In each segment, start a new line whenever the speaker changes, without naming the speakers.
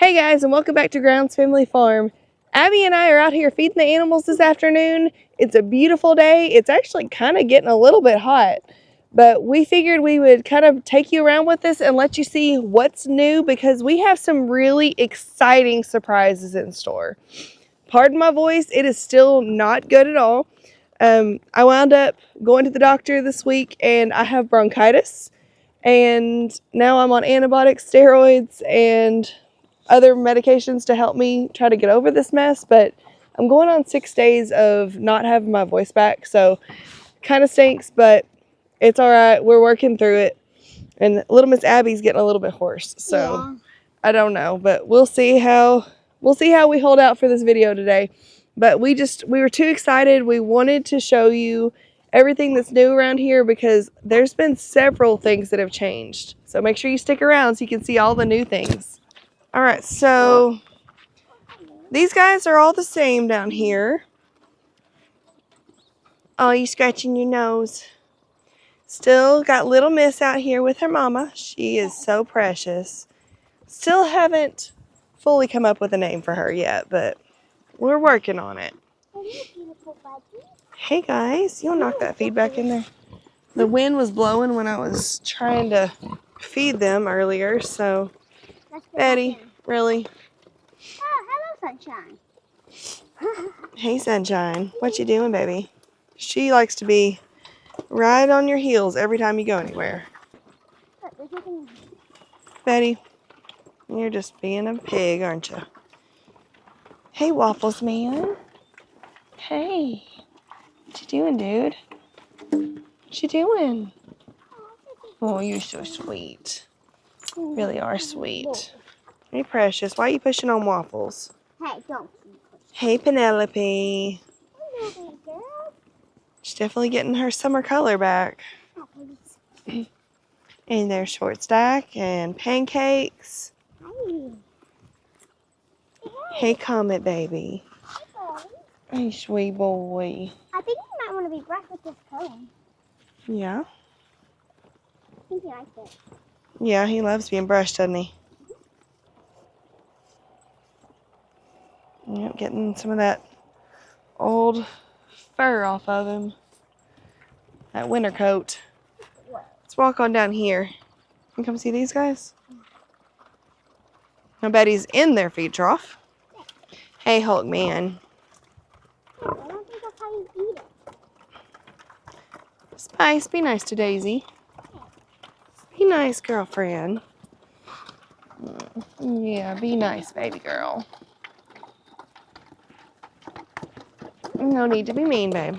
Hey guys, and welcome back to Grounds Family Farm. Abby and I are out here feeding the animals this afternoon. It's a beautiful day. It's actually kind of getting a little bit hot, but we figured we would kind of take you around with us and let you see what's new because we have some really exciting surprises in store. Pardon my voice, it is still not good at all. I wound up going to the doctor this week and I have bronchitis, and now I'm on antibiotics, steroids, and other medications to help me try to get over this mess, but I'm going on 6 days of not having my voice back, so kind of stinks, but it's all right. We're working through it, and little Miss Abby's getting a little bit hoarse, so yeah. I don't know, but we'll see how we hold out for this video today. But we were too excited. We wanted to show you everything that's new around here because there's been several things that have changed. So make sure you stick around so you can see all the new things. All right, so these guys are all the same down here. Oh, you scratching your nose. Still got little Miss out here with her mama. She is so precious. Still haven't fully come up with a name for her yet, but we're working on it. Hey guys, you'll knock that feed back in there. The wind was blowing when I was trying to feed them earlier, so Betty, really?
Oh, hello, Sunshine.
Hey, Sunshine. What you doing, baby? She likes to be right on your heels every time you go anywhere. Betty, you're just being a pig, aren't you? Hey, Waffles Man. Hey. What you doing, dude? What you doing? Oh, you're so sweet. You really are sweet. Hey, Precious. Why are you pushing on Waffles?
Hey, don't.
Hey, Penelope. She's definitely getting her summer color back. And there's Short Stack and Pancakes. Hey, Comet Baby. Hey, sweet boy.
I think you might want to be brushed with this comb.
Yeah?
I think he likes it.
Yeah, he loves being brushed, doesn't he? Yep, getting some of that old fur off of him. That winter coat. Let's walk on down here. You come see these guys? I bet he's in their feed trough. Hey, Hulk Man.
I don't think that's how you eat it.
Spice, be nice to Daisy. Be nice, girlfriend. Yeah, be nice, baby girl. No need to be mean, babe.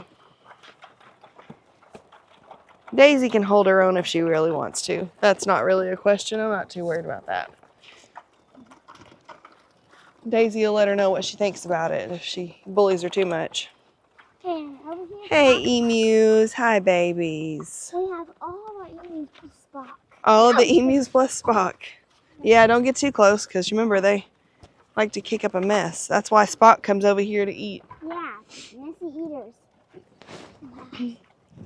Daisy can hold her own if she really wants to. That's not really a question. I'm not too worried about that. Daisy will let her know what she thinks about it if she bullies her too much. Hey, emus. Hi, babies.
We have all our emus plus Spock.
All the emus plus Spock. Yeah, don't get too close because remember, they like to kick up a mess. That's why Spock comes over here to eat.
Yeah, messy eaters.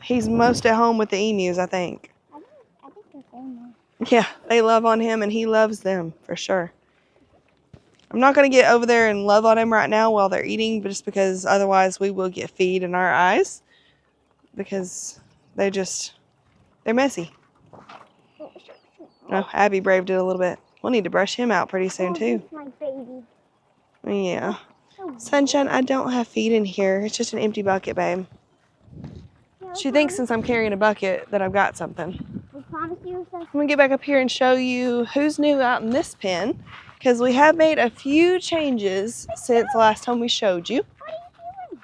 He's most at home with the emus, I think.
I think they're famous.
Yeah, they love on him and he loves them for sure. I'm not going to get over there and love on him right now while they're eating, but just because otherwise we will get feed in our eyes because they're messy. Oh, Abby braved it a little bit. We'll need to brush him out pretty soon too.
My baby.
Yeah. Sunshine, I don't have feed in here. It's just an empty bucket, babe. She thinks since I'm carrying a bucket that I've got something.
We promise you.
I'm going to get back up here and show you who's new out in this pen because we have made a few changes since the last time we showed you.
What are you doing?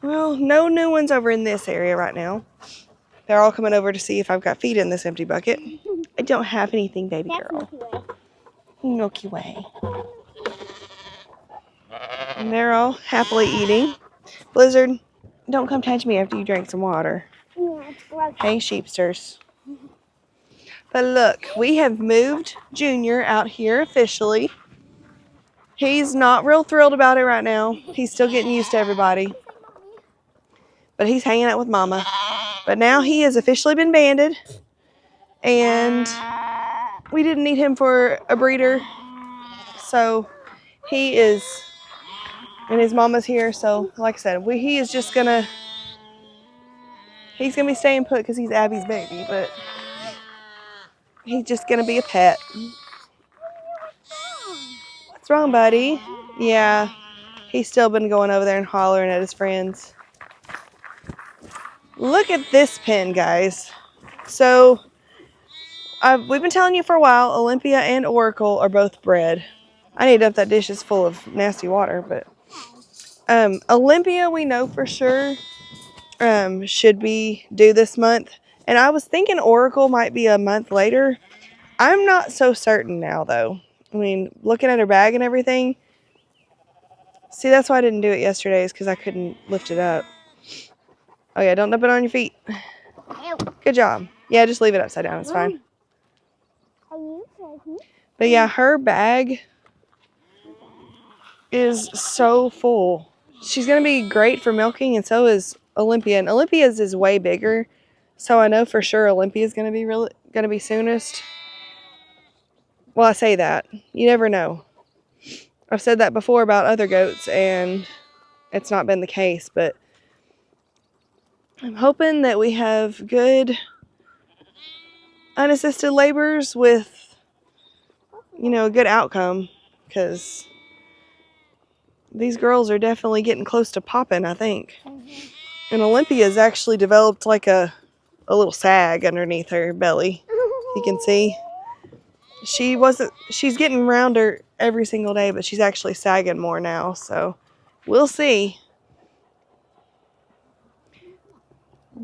Well, no new ones over in this area right now. They're all coming over to see if I've got feed in this empty bucket. I don't have anything, baby girl. Milky Way. And they're all happily eating. Blizzard, don't come touch me after you drink some water.
Yeah, it's gross.
Hey, sheepsters. But look, we have moved Junior out here officially. He's not real thrilled about it right now. He's still getting used to everybody. But he's hanging out with Mama. But now he has officially been banded. And we didn't need him for a breeder. So he is, and his mama's here. So like I said, he is just gonna, he's gonna be staying put because he's Abby's baby, but he's just gonna be a pet. What's wrong, buddy? Yeah, he's still been going over there and hollering at his friends. Look at this pen, guys. So we've been telling you for a while, Olympia and Oracle are both bred. I need to dump that dish is full of nasty water, but Olympia we know for sure should be due this month. And I was thinking Oracle might be a month later. I'm not so certain now though. I mean, looking at her bag and everything. See, that's why I didn't do it yesterday, is because I couldn't lift it up. Oh yeah, don't dump it on your feet. Good job. Yeah, just leave it upside down. It's fine. But yeah, her bag is so full. She's going to be great for milking, and so is Olympia. And Olympia's is way bigger, so I know for sure Olympia's going to be soonest. Well, I say that. You never know. I've said that before about other goats, and it's not been the case, but I'm hoping that we have good unassisted labors with, a good outcome, because these girls are definitely getting close to popping, I think. And Olympia's actually developed like a little sag underneath her belly. You can see. She's getting rounder every single day, but she's actually sagging more now, so we'll see.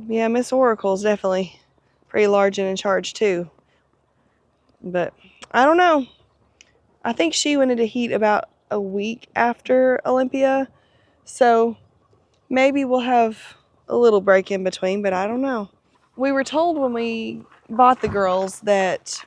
Yeah, Miss Oracle's definitely pretty large and in charge too. But I don't know. I think she went into heat about a week after Olympia, so maybe we'll have a little break in between, but I don't know. We were told when we bought the girls that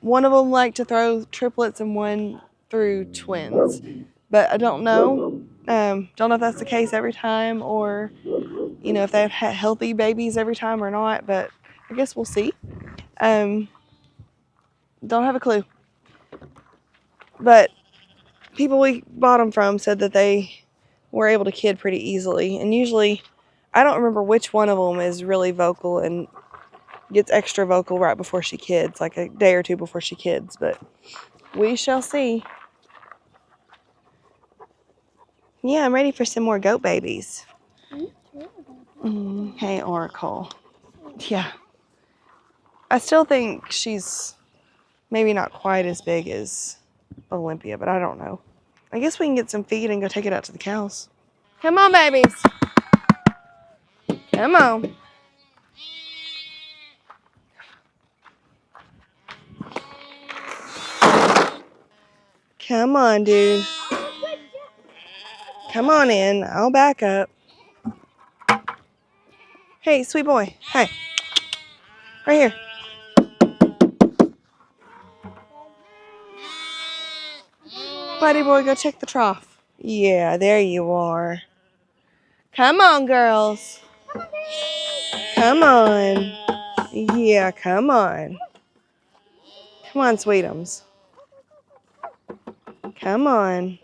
one of them liked to throw triplets and one threw twins, but I don't know. Don't know if that's the case every time, or if they've had healthy babies every time or not, but I guess we'll see. Don't have a clue. But people we bought them from said that they were able to kid pretty easily, and usually I don't remember which one of them is really vocal and gets extra vocal right before she kids, like a day or two before she kids, but we shall see. Yeah, I'm ready for some more goat babies. Hey, Oracle. Yeah. I still think she's maybe not quite as big as Olympia, but I don't know. I guess we can get some feed and go take it out to the cows. Come on, babies. Come on. Come on, dude. Come on in. I'll back up. Hey, sweet boy. Hey. Right here. Buddy boy, go check the trough. Yeah, there you are. Come on, girls. Come on. Yeah, come on. Come on, sweetums. Come on.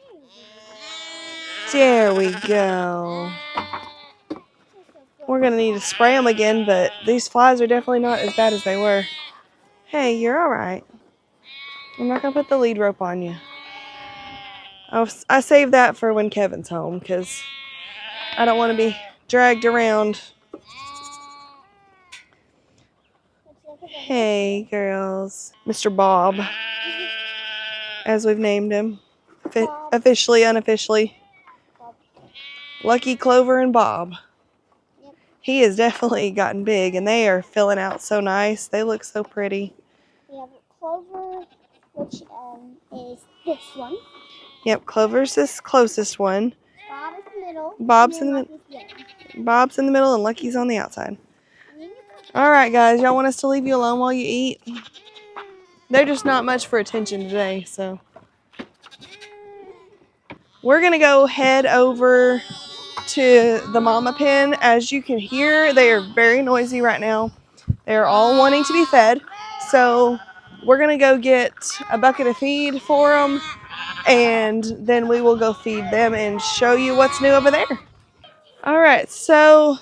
There we go. We're going to need to spray them again, but these flies are definitely not as bad as they were. Hey, you're all right. I'm not going to put the lead rope on you. I saved that for when Kevin's home, because I don't want to be dragged around. Hey, girls. Mr. Bob, as we've named him. Officially, unofficially. Lucky, Clover, and Bob. He has definitely gotten big, and they are filling out so nice. They look so pretty.
We have Clover, which is this one.
Yep, Clover's this closest one.
Bob is the middle.
Bob's in the middle, and Lucky's on the outside. All right, guys, y'all want us to leave you alone while you eat? They're just not much for attention today, so we're gonna go head over to the mama pen. As you can hear, they are very noisy right now. They're all wanting to be fed, so we're going to go get a bucket of feed for them, and then we will go feed them and show you what's new over there. All right, so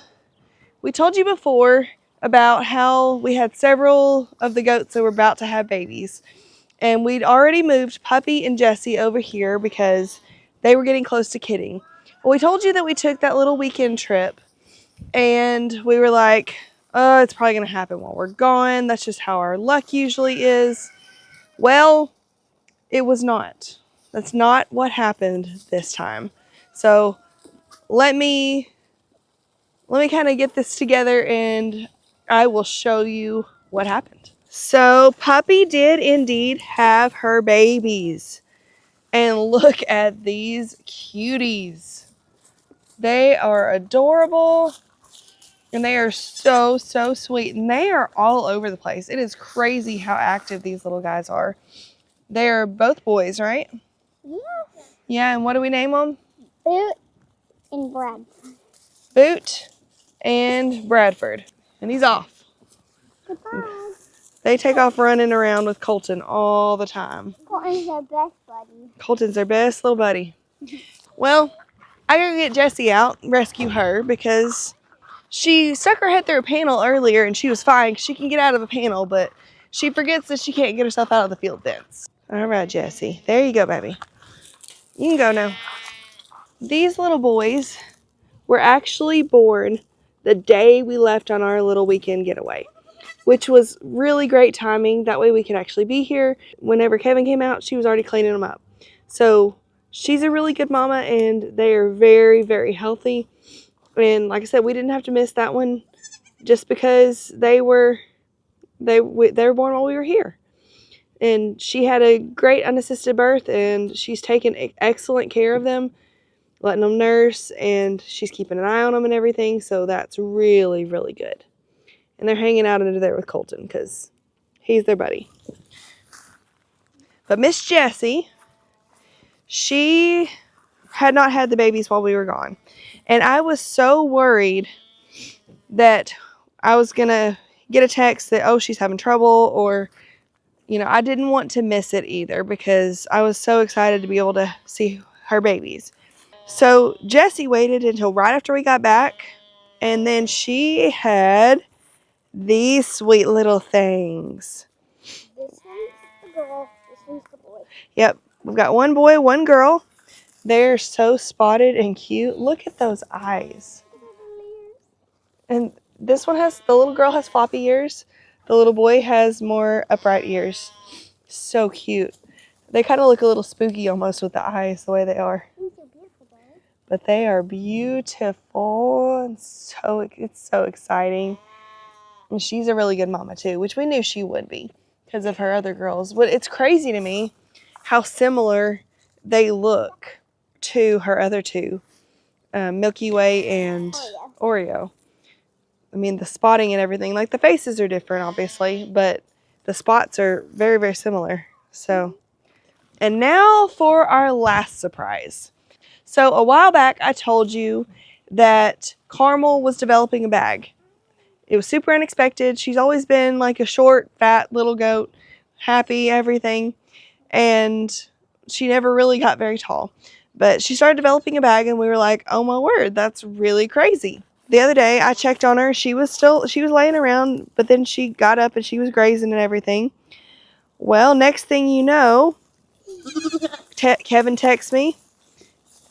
we told you before about how we had several of the goats that were about to have babies. And we'd already moved Puppy and Jessie over here because they were getting close to kidding. Well, we told you that we took that little weekend trip, and we were like, oh, it's probably going to happen while we're gone. That's just how our luck usually is. Well, it was not. That's not what happened this time. So let me kind of get this together and I will show you what happened. So Puppy did indeed have her babies. And look at these cuties. They are adorable. And they are so, so sweet. And they are all over the place. It is crazy how active these little guys are. They are both boys, right?
Yeah.
Yeah, and what do we name them?
Boot and Brad.
Boot and Bradford. And he's off.
Goodbye.
They take off running around with Colton all the time.
Colton's our best buddy.
Colton's their best little buddy. Well, I gotta get Jessie out, rescue her, because she stuck her head through a panel earlier and she was fine. She can get out of a panel, but she forgets that she can't get herself out of the field fence. All right, Jessie. There you go, baby. You can go now. These little boys were actually born the day we left on our little weekend getaway, which was really great timing. That way we could actually be here. Whenever Kevin came out, she was already cleaning them up. So she's a really good mama, and they are very, very healthy. And like I said, we didn't have to miss that one just because they were born while we were here. And she had a great unassisted birth, and she's taken excellent care of them, letting them nurse, and she's keeping an eye on them and everything. So that's really, really good. And they're hanging out under there with Colton because he's their buddy. But Miss Jessie, she had not had the babies while we were gone. And I was so worried that I was going to get a text that, oh, she's having trouble, or, you know, I didn't want to miss it either because I was so excited to be able to see her babies. So Jessie waited until right after we got back, and then she had these sweet little things.
This one's the girl. This one's the boy.
Yep, we've got one boy, one girl. They're so spotted and cute. Look at those eyes. And this one the little girl has floppy ears. The little boy has more upright ears. So cute. They kind of look a little spooky almost with the eyes, the way they are. But they are beautiful. And it's so exciting. And she's a really good mama too, which we knew she would be because of her other girls. But it's crazy to me how similar they look to her other two, Milky Way and Oreo. I mean, the spotting and everything, like the faces are different, obviously, but the spots are very, very similar. So, and now for our last surprise. So a while back, I told you that Carmel was developing a bag. It was super unexpected. She's always been like a short, fat little goat, happy, everything. And she never really got very tall. But she started developing a bag, and we were like, oh my word, that's really crazy. The other day, I checked on her. She was laying around, but then she got up and she was grazing and everything. Well, next thing you know, Kevin texts me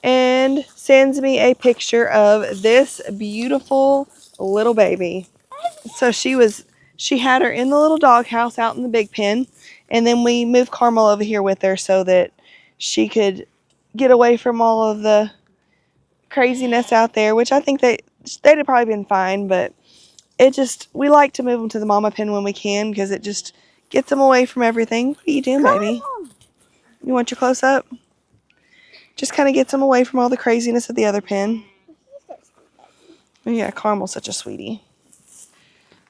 and sends me a picture of this beautiful little baby. So she had her in the little doghouse out in the big pen, and then we moved Carmel over here with her so that she could get away from all of the craziness out there, which I think they'd have probably been fine, but we like to move them to the mama pen when we can because it just gets them away from everything. What are you doing, baby? You want your close up? Just kind of gets them away from all the craziness of the other pen. Oh, yeah, Carmel's such a sweetie.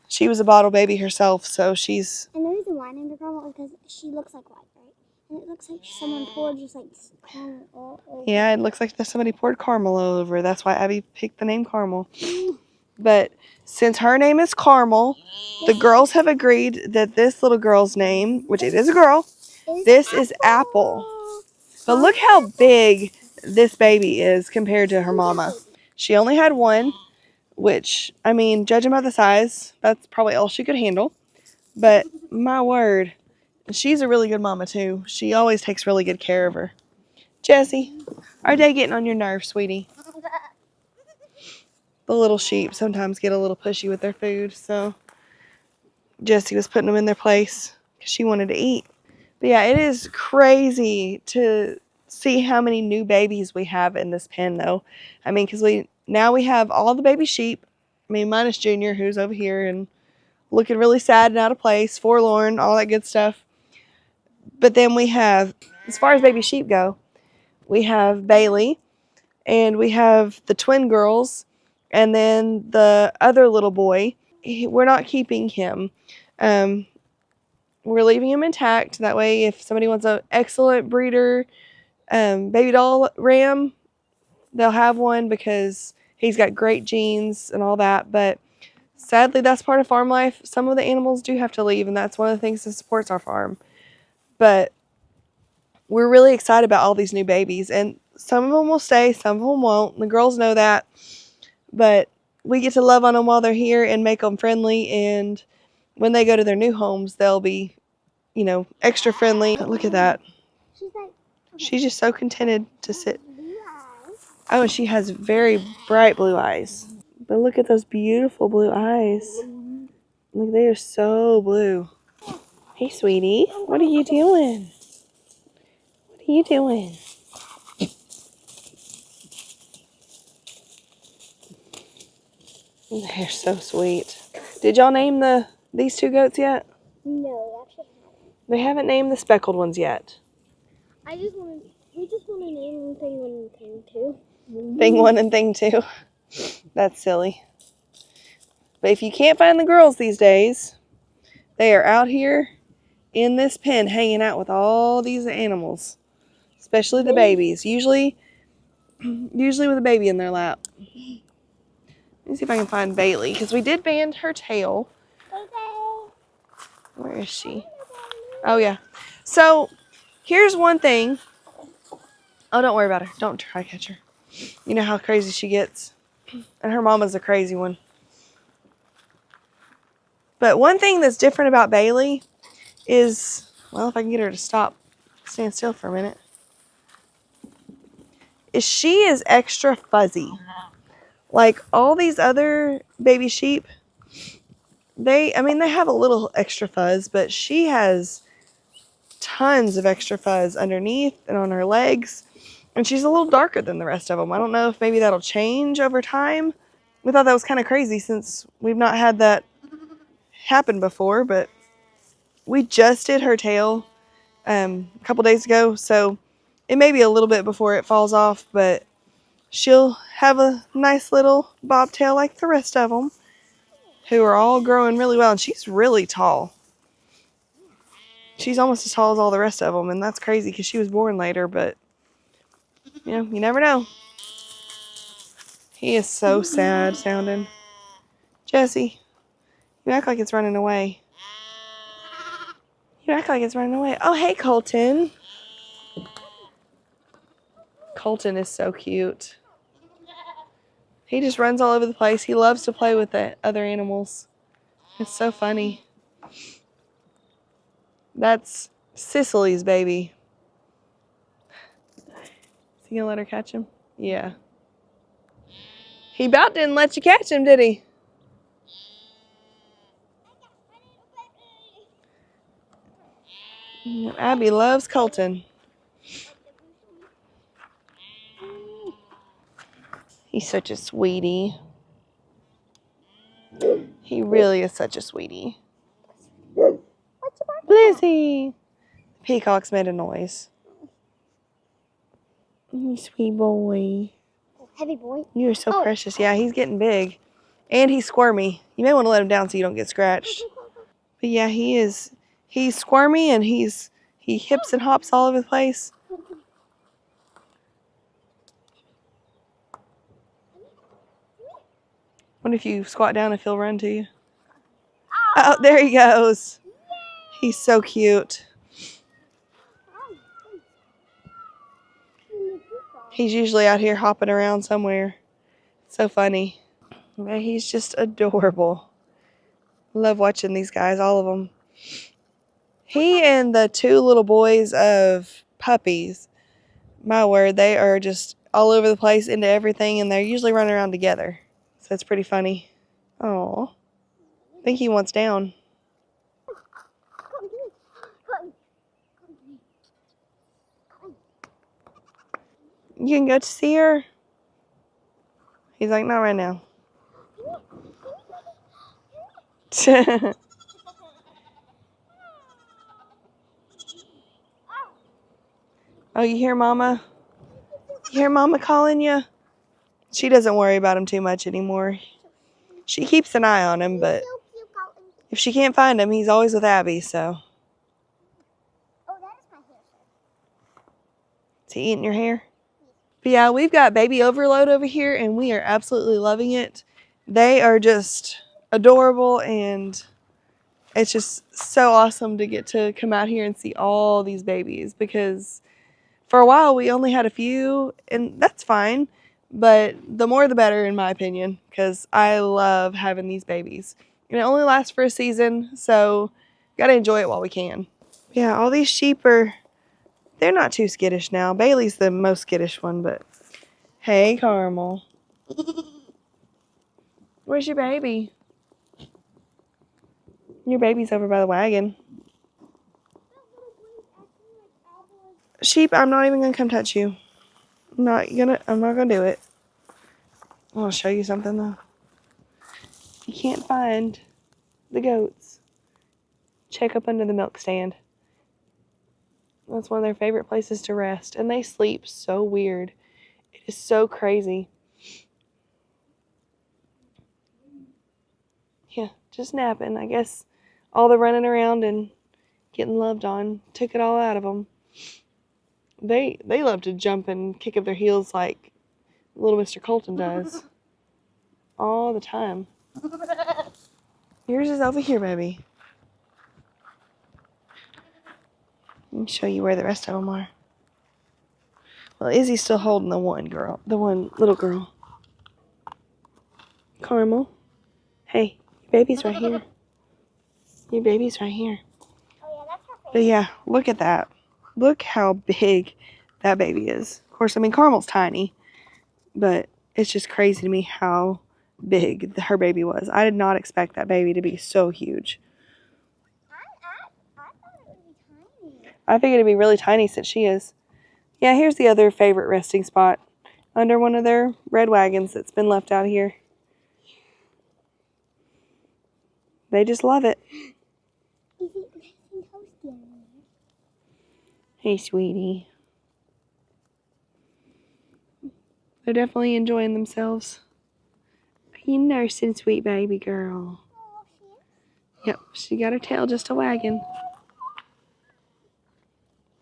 She was a bottle baby herself, so she's...
And the reason why I named her Carmel is because she looks like white, right? And it looks like someone poured just like caramel all over.
Yeah, it looks like somebody poured caramel all over. That's why Abby picked the name Carmel. But since her name is Carmel, the girls have agreed that this little girl's name, which it is a girl, this is Apple. But look how big this baby is compared to her mama. She only had one, which, I mean, judging by the size, that's probably all she could handle. But my word, she's a really good mama too. She always takes really good care of her. Jessie, are they getting on your nerves, sweetie? The little sheep sometimes get a little pushy with their food, so Jessie was putting them in their place because she wanted to eat. But yeah, it is crazy to see how many new babies we have in this pen, though. I mean, because we have all the baby sheep. I mean, minus Junior, who's over here and looking really sad and out of place, forlorn, all that good stuff. But then we have, as far as baby sheep go, we have Bailey, and we have the twin girls, and then the other little boy. We're not keeping him. We're leaving him intact. That way, if somebody wants an excellent breeder baby doll ram, they'll have one because he's got great genes and all that. But sadly, that's part of farm life. Some of the animals do have to leave, and that's one of the things that supports our farm. But we're really excited about all these new babies, and some of them will stay, some of them won't. The girls know that, but we get to love on them while they're here and make them friendly, and when they go to their new homes, they'll be, extra friendly. Look at that. She's just so contented to sit. Oh, and she has very bright blue eyes. But look at those beautiful blue eyes. Look, they are so blue. Hey, sweetie, what are you doing? What are you doing? They're so sweet. Did y'all name these two goats yet?
No, actually haven't.
They haven't named the speckled ones yet.
We just want to name thing 1 and thing 2.
Thing 1 and thing 2. That's silly. But if you can't find the girls these days, they are out here in this pen hanging out with all these animals, especially the babies. Usually with a baby in their lap. Let me see if I can find Bailey, because we did band her tail. Where is she? Oh, yeah. So, here's one thing. Oh, don't worry about her. Don't try to catch her. You know how crazy she gets. And her mama's a crazy one. But one thing that's different about Bailey is, well, if I can get her to stand still for a minute, is she is extra fuzzy. Like all these other baby sheep, they have a little extra fuzz, but she has tons of extra fuzz underneath and on her legs. And she's a little darker than the rest of them. I don't know if maybe that'll change over time. We thought that was kind of crazy since we've not had that happen before, but we just did her tail a couple days ago, so it may be a little bit before it falls off, but she'll have a nice little bobtail like the rest of them, who are all growing really well, and she's really tall. She's almost as tall as all the rest of them, and that's crazy because she was born later, but, you never know. He is so sad sounding. Jessie, you act like it's running away. You act like it's running away. Oh, hey, Colton. Colton is so cute. He just runs all over the place. He loves to play with the other animals. It's so funny. That's Cicely's baby. Is he gonna let her catch him? Yeah. He about didn't let you catch him, did he? Abby loves Colton. He's such a sweetie. He really is such a sweetie. Blizzy! Peacock's made a noise. You sweet boy.
Heavy boy.
You're so precious. Yeah, he's getting big. And he's squirmy. You may want to let him down so you don't get scratched. But yeah, he's squirmy, and he hips and hops all over the place. What if you squat down if he'll run to you? Oh, there he goes. He's so cute. He's usually out here hopping around somewhere. So funny. But he's just adorable. Love watching these guys, all of them. He and the two little boys of puppies, my word, they are just all over the place into everything, and they're usually running around together. So it's pretty funny. Oh, I think he wants down. You can go to see her? He's like, not right now. Oh, you hear Mama? You hear Mama calling you? She doesn't worry about him too much anymore. She keeps an eye on him, but if she can't find him, he's always with Abby, so. Is he eating your hair? But yeah, we've got baby overload over here, and we are absolutely loving it. They are just adorable, and it's just so awesome to get to come out here and see all these babies, because for a while we only had a few, and that's fine, but the more the better in my opinion, because I love having these babies. And it only lasts for a season, so gotta enjoy it while we can. Yeah, all these sheep they're not too skittish now. Bailey's the most skittish one, but hey, Carmel. Where's your baby? Your baby's over by the wagon. Sheep, I'm not even gonna come touch you. I'm not gonna do it. I want to show you something though. If you can't find the goats, check up under the milk stand. That's one of their favorite places to rest, and they sleep so weird. It is so crazy. Yeah, just napping. I guess all the running around and getting loved on took it all out of them. They love to jump and kick up their heels like little Mr. Colton does. All the time. Yours is over here, baby. Let me show you where the rest of them are. Well, Izzy's still holding the one little girl. Carmel. Hey, your baby's right here. Your baby's right here.
Oh yeah, that's her face.
But yeah, look at that. Look how big that baby is. Of course, I mean, Carmel's tiny, but it's just crazy to me how big her baby was. I did not expect that baby to be so huge.
I thought it would be tiny.
I figured it'd be really tiny since she is. Yeah, here's the other favorite resting spot under one of their red wagons that's been left out here. They just love it.
Is it nice and toasty in there?
Hey, sweetie. They're definitely enjoying themselves. You nursing, sweet baby girl.
Oh, she is.
Yep, she got her tail just a wagging.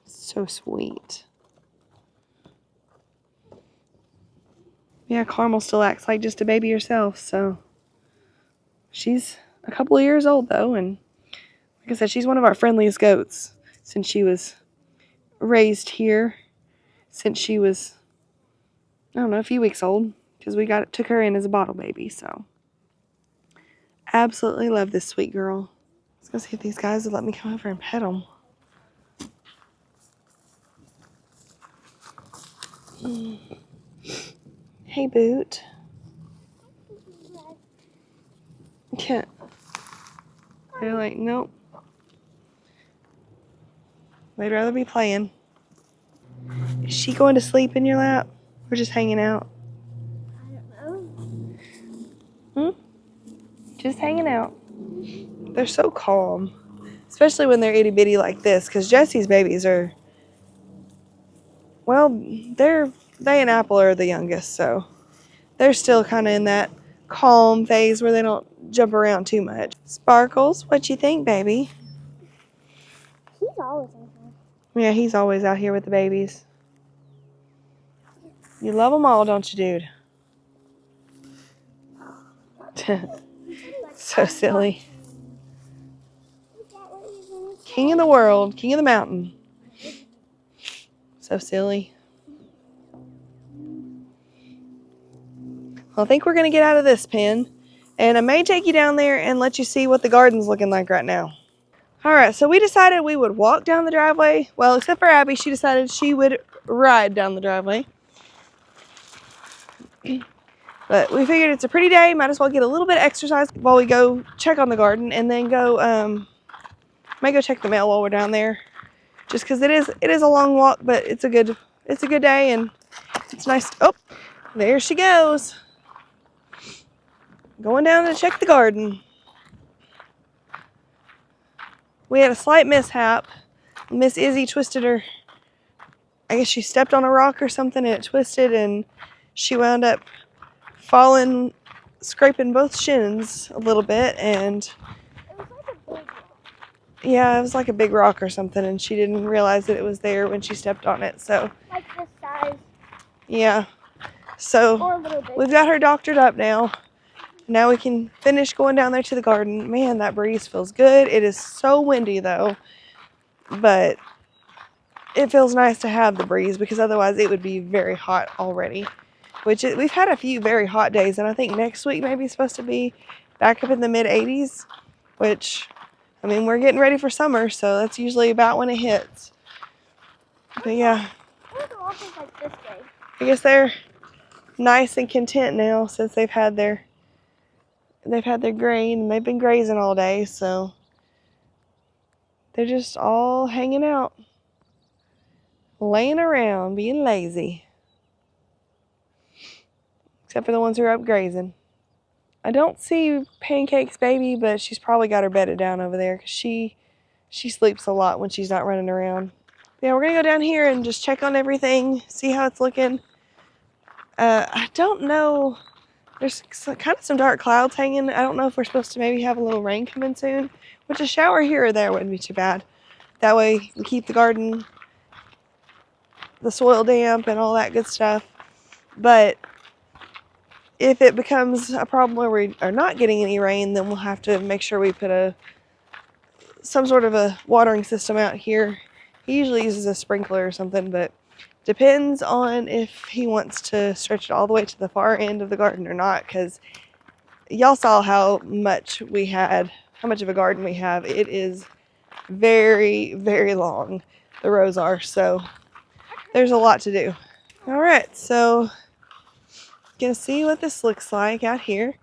So sweet. Yeah, Carmel still acts like just a baby herself, so she's a couple of years old though, and like I said, she's one of our friendliest goats since she was raised here, since she was, I don't know, a few weeks old, because we took her in as a bottle baby, so absolutely love this sweet girl. Let's go see if these guys will let me come over and pet them. Hey, Boot. Yeah. They're like, nope. They'd rather be playing. Is she going to sleep in your lap? Or just hanging out?
I don't know.
Just hanging out. They're so calm. Especially when they're itty bitty like this. Because Jesse's babies are, well, they and Apple are the youngest. So they're still kind of in that calm phase where they don't jump around too much. Sparkles, what you think, baby?
He's always in here.
Yeah, he's always out here with the babies. You love them all, don't you, dude? So silly. King of the world, king of the mountain. So silly. Well, I think we're going to get out of this pen. And I may take you down there and let you see what the garden's looking like right now. Alright, so we decided we would walk down the driveway. Well, except for Abby, she decided she would ride down the driveway. But we figured it's a pretty day, might as well get a little bit of exercise while we go check on the garden, and then may go check the mail while we're down there. Just because it is a long walk, but it's a good day, and it's nice. Oh, there she goes. Going down to check the garden. We had a slight mishap. Miss Izzy twisted her, I guess she stepped on a rock or something and it twisted, and she wound up falling, scraping both shins a little bit, and
It was like a big rock.
yeah, it was like a big rock or something, and she didn't realize that it was there when she stepped on it. So
Like this size.
yeah, so
Or a little bit.
we've got her doctored up now. Now we can finish going down there to the garden. Man, that breeze feels good. It is so windy though, but it feels nice to have the breeze because otherwise it would be very hot already. We've had a few very hot days, and I think next week maybe is supposed to be back up in the mid 80s, which, I mean, we're getting ready for summer, so that's usually about when it hits. But yeah,
Why do waffles like this day?
I guess they're nice and content now since they've had their grain, and they've been grazing all day, so they're just all hanging out, laying around, being lazy. Except for the ones who are up grazing. I don't see Pancake's baby, but she's probably got her bedded down over there because she sleeps a lot when she's not running around. Yeah, we're going to go down here and just check on everything, see how it's looking. I don't know. There's kind of some dark clouds hanging. I don't know if we're supposed to maybe have a little rain coming soon, which a shower here or there wouldn't be too bad. That way we keep the garden, the soil damp and all that good stuff. But if it becomes a problem where we are not getting any rain, then we'll have to make sure we put some sort of a watering system out here. He usually uses a sprinkler or something, but depends on if he wants to stretch it all the way to the far end of the garden or not, because y'all saw how much of a garden we have. It is very, very long, the rows are, so there's a lot to do. All right, so gonna see what this looks like out here.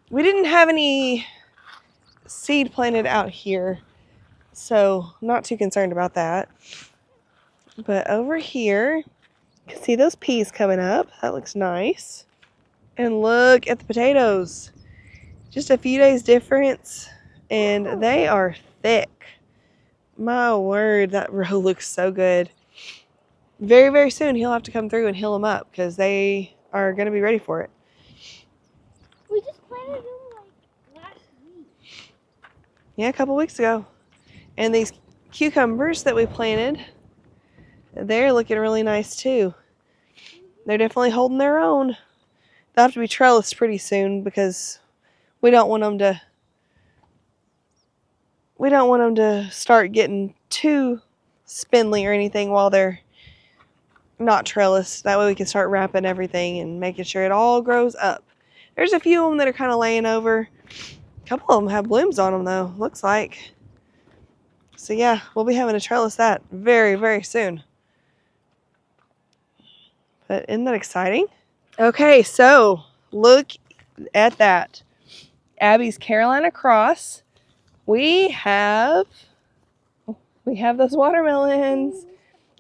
We didn't have any seed planted out here, so I'm not too concerned about that. But over here, you can see those peas coming up. That looks nice. And look at the potatoes. Just a few days difference, and they are thick. My word, that row looks so good. Very, very soon he'll have to come through and hill them up because they are going to be ready for it.
We just planted them like last week.
Yeah, a couple weeks ago. And these cucumbers that we planted, they're looking really nice too. They're definitely holding their own. They'll have to be trellised pretty soon because we don't want them to start getting too spindly or anything while they're not trellised. That way we can start wrapping everything and making sure it all grows up. There's a few of them that are kind of laying over. A couple of them have blooms on them though, looks like. So yeah, we'll be having to trellis that very, very soon. But isn't that exciting? Okay, so look at that. Abby's Carolina Cross. We have those watermelons.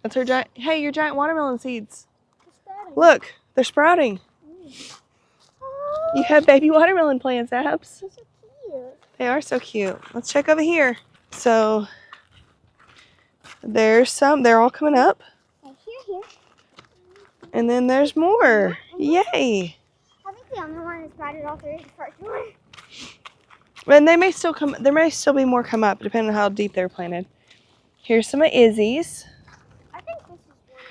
That's her giant, hey, your giant watermelon seeds. Look, they're sprouting. You have baby watermelon plants, Abs.
They're so cute.
They are so cute. Let's check over here. So there's some, they're all coming up.
Okay, here.
And then there's more. Yay.
I think the only one that sprouted all three is the first one.
And they may still come, there may still be more come up depending on how deep they're planted. Here's some of Izzy's.
I think this is one.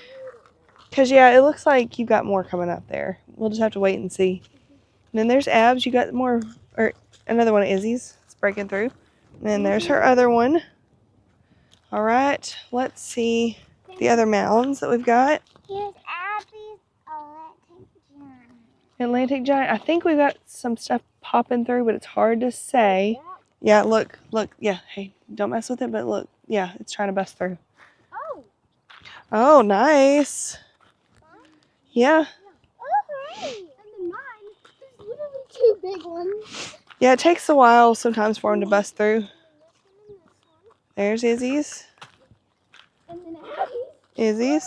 Because, yeah, it looks like you got more coming up there. We'll just have to wait and see. And then there's Abs. You got more, or another one of Izzy's. It's breaking through. And then there's her other one. All right, let's see the other mounds that we've got.
Here's Abby's Atlantic Giant.
Atlantic Giant. I think we've got some stuff popping through, but it's hard to say. Yeah, look. Yeah, hey, don't mess with it, but look. Yeah, it's trying to bust through.
Oh.
Oh, nice. Yeah.
Oh, great. And then mine, there's literally two big ones.
Yeah, it takes a while sometimes for them to bust through. There's Izzy's.
And then Abby's.
Izzy's.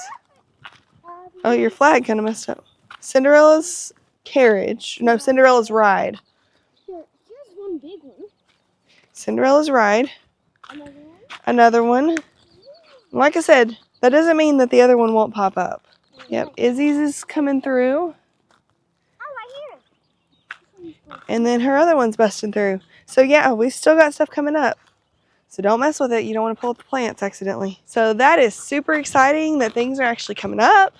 Oh, your flag kind of messed up. Cinderella's carriage. No, Cinderella's ride.
Here's one big one.
Cinderella's ride.
Another one.
Another one. Like I said, that doesn't mean that the other one won't pop up. Yep, Izzy's is coming through.
Oh, right here.
And then her other one's busting through. So yeah, we still got stuff coming up. So don't mess with it. You don't want to pull up the plants accidentally. So that is super exciting that things are actually coming up.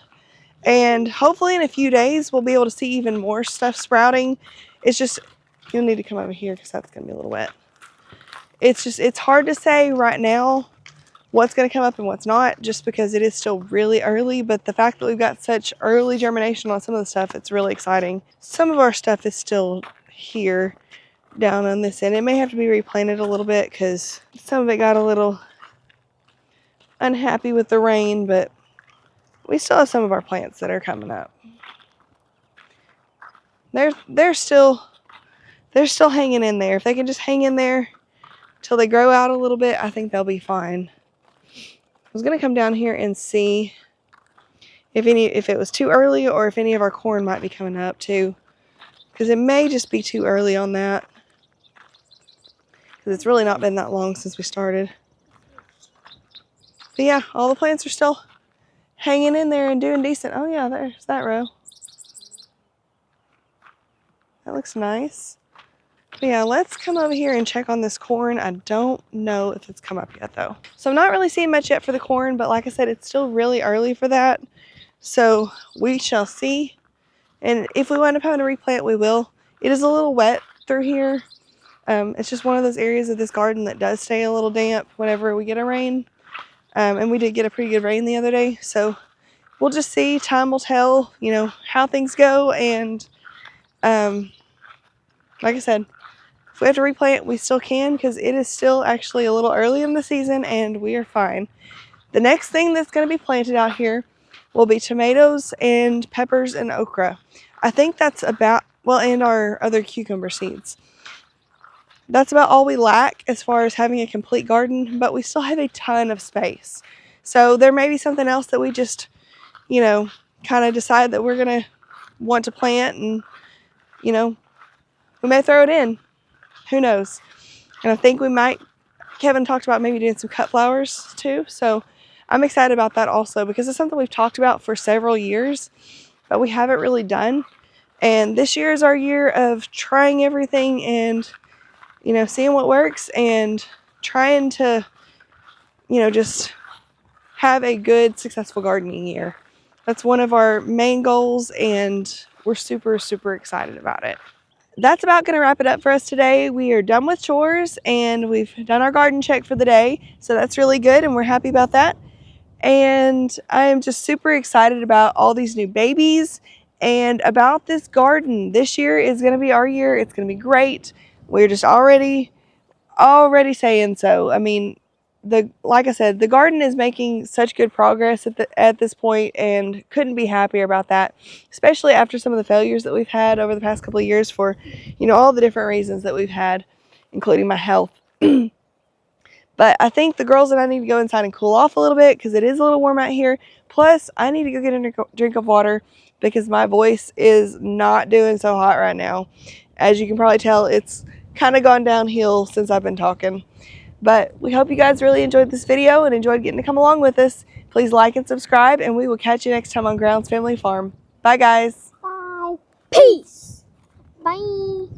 And hopefully in a few days, we'll be able to see even more stuff sprouting. It's just, you'll need to come over here because that's going to be a little wet. It's hard to say right now what's going to come up and what's not, just because it is still really early. But the fact that we've got such early germination on some of the stuff, it's really exciting. Some of our stuff is still here down on this end. It may have to be replanted a little bit because some of it got a little unhappy with the rain, but we still have some of our plants that are coming up. They're still hanging in there. If they can just hang in there till they grow out a little bit, I think they'll be fine. I was gonna come down here and see if it was too early or if any of our corn might be coming up too, because it may just be too early on that. Because it's really not been that long since we started. But yeah, all the plants are still hanging in there and doing decent. Oh yeah, there's that row. That looks nice. But yeah, let's come over here and check on this corn. I don't know if it's come up yet though. So I'm not really seeing much yet for the corn, but like I said, it's still really early for that. So we shall see. And if we wind up having to replant, we will. It is a little wet through here. It's just one of those areas of this garden that does stay a little damp whenever we get a rain. And we did get a pretty good rain the other day. So we'll just see. Time will tell, you know, how things go. And like I said, if we have to replant, we still can, because it is still actually a little early in the season and we are fine. The next thing that's going to be planted out here will be tomatoes and peppers and okra. I think that's about, well, and our other cucumber seeds. That's about all we lack as far as having a complete garden, but we still have a ton of space. So there may be something else that we just, you know, kind of decide that we're going to want to plant, and, you know, we may throw it in. Who knows? And I think we might, Kevin talked about maybe doing some cut flowers too. So I'm excited about that also, because it's something we've talked about for several years, but we haven't really done. And this year is our year of trying everything and, you know, seeing what works and trying to, you know, just have a good, successful gardening year. That's one of our main goals, and we're super, super excited about it. That's about going to wrap it up for us today. We are done with chores and we've done our garden check for the day. So that's really good and we're happy about that. And I am just super excited about all these new babies and about this garden. This year is going to be our year. It's going to be great. We're just already saying so. I mean, like I said, the garden is making such good progress at this point, and couldn't be happier about that, especially after some of the failures that we've had over the past couple of years for, you know, all the different reasons that we've had, including my health. But I think the girls and I need to go inside and cool off a little bit because it is a little warm out here. Plus, I need to go get a drink of water because my voice is not doing so hot right now. As you can probably tell, it's kind of gone downhill since I've been talking. But we hope you guys really enjoyed this video and enjoyed getting to come along with us. Please like and subscribe, and we will catch you next time on Grounds Family Farm. Bye, guys.
Bye. Peace. Bye.